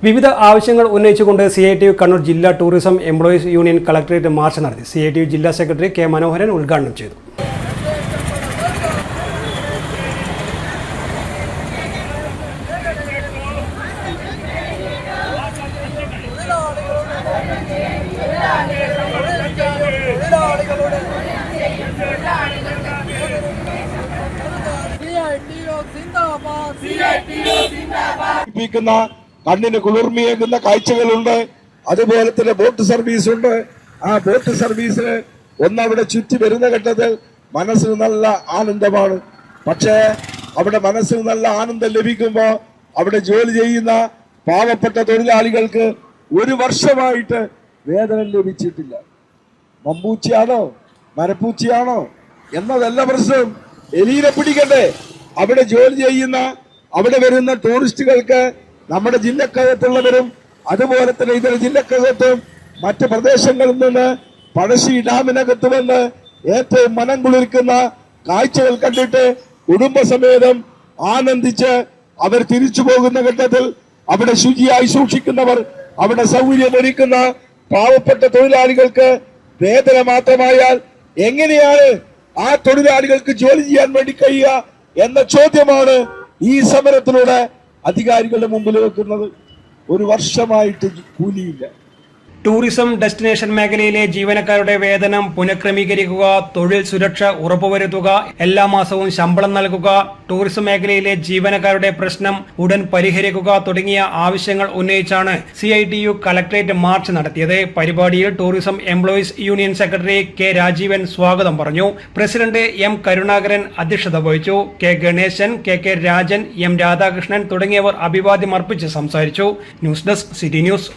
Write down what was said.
വിവിധ ആവശ്യങ്ങൾ ഉന്നയിച്ചുകൊണ്ട് CITU കണ്ണൂർ ജില്ലാ tourism employees union collectorate March നടത്തി. CITU ജില്ലാ സെക്രട്ടറി K മനോഹരൻ ഉദ്ഘാടനം ചെയ്തു. കണ്ണിന് കുളിർമയേകുന്ന കാഴ്ചകളുണ്ട്. അതുപോലെ തന്നെ ബോട്ട് സർവീസ് ഉണ്ട്. ആ ബോട്ട് സർവീസിന് ഒന്നവിടെ ചുറ്റി വരുന്ന ഘട്ടത്തിൽ മനസ്സിന് നല്ല ആനന്ദമാണ്. പക്ഷേ അവിടെ മനസ്സിന് നല്ല ആനന്ദം ലഭിക്കുമ്പോൾ അവിടെ ജോലി ചെയ്യുന്ന പാവപ്പെട്ട തൊഴിലാളികൾക്ക് ഒരു വർഷമായിട്ട് വേതനം ലഭിച്ചിട്ടില്ല. മമ്പൂച്ചിയാണോ മരപ്പൂച്ചിയാണോ എന്നതല്ല പ്രശ്നം. എലീനെ പിടിക്കട്ടെ. അവിടെ ജോലി ചെയ്യുന്ന അവിടെ വരുന്ന ടൂറിസ്റ്റുകൾക്ക് നമ്മുടെ ജില്ലക്കകത്തുള്ളവരും അതുപോലെ തന്നെ ഇതര ജില്ലക്കകത്തും മറ്റ് പ്രദേശങ്ങളിൽ നിന്ന് പഴശ്ശി ഡാമിനകത്ത് വന്ന് ഏറ്റവും മനം കുളിർക്കുന്ന കാഴ്ചകൾ കണ്ടിട്ട് കുടുംബസമേതം ആനന്ദിച്ച് അവർ തിരിച്ചു പോകുന്ന ഘട്ടത്തിൽ അവിടെ ശുചിയായി സൂക്ഷിക്കുന്നവർ, അവിടെ സൗകര്യമൊരുക്കുന്ന പാവപ്പെട്ട തൊഴിലാളികൾക്ക് വേതനം മാത്രമായാൽ എങ്ങനെയാണ് ആ തൊഴിലാളികൾക്ക് ജോലി ചെയ്യാൻ വേണ്ടി കഴിയുക എന്ന ചോദ്യമാണ് ഈ സമരത്തിലൂടെ അധികാരികളുടെ മുമ്പിൽ വെക്കുന്നത്. ഒരു വർഷമായിട്ട് കൂലിയില്ല. ടൂറിസം ഡെസ്റ്റിനേഷൻ മേഖലയിലെ ജീവനക്കാരുടെ വേതനം പുനഃക്രമീകരിക്കുക, തൊഴിൽ സുരക്ഷ ഉറപ്പുവരുത്തുക, എല്ലാ മാസവും ശമ്പളം നൽകുക, ടൂറിസം മേഖലയിലെ ജീവനക്കാരുടെ പ്രശ്നം ഉടൻ പരിഹരിക്കുക തുടങ്ങിയ ആവശ്യങ്ങൾ ഉന്നയിച്ചാണ് CITU കളക്ടറേറ്റ് മാർച്ച് നടത്തിയത്. പരിപാടിയിൽ tourism employees union secretary K Rajeevan സ്വാഗതം പറഞ്ഞു. പ്രസിഡന്റ് M കരുണാകരൻ അധ്യക്ഷത വഹിച്ചു. K Ganesan, KK Rajan, M Radhakrishnan തുടങ്ങിയവർ അഭിവാദ്യം അർപ്പിച്ച് സംസാരിച്ചു. News desk city news.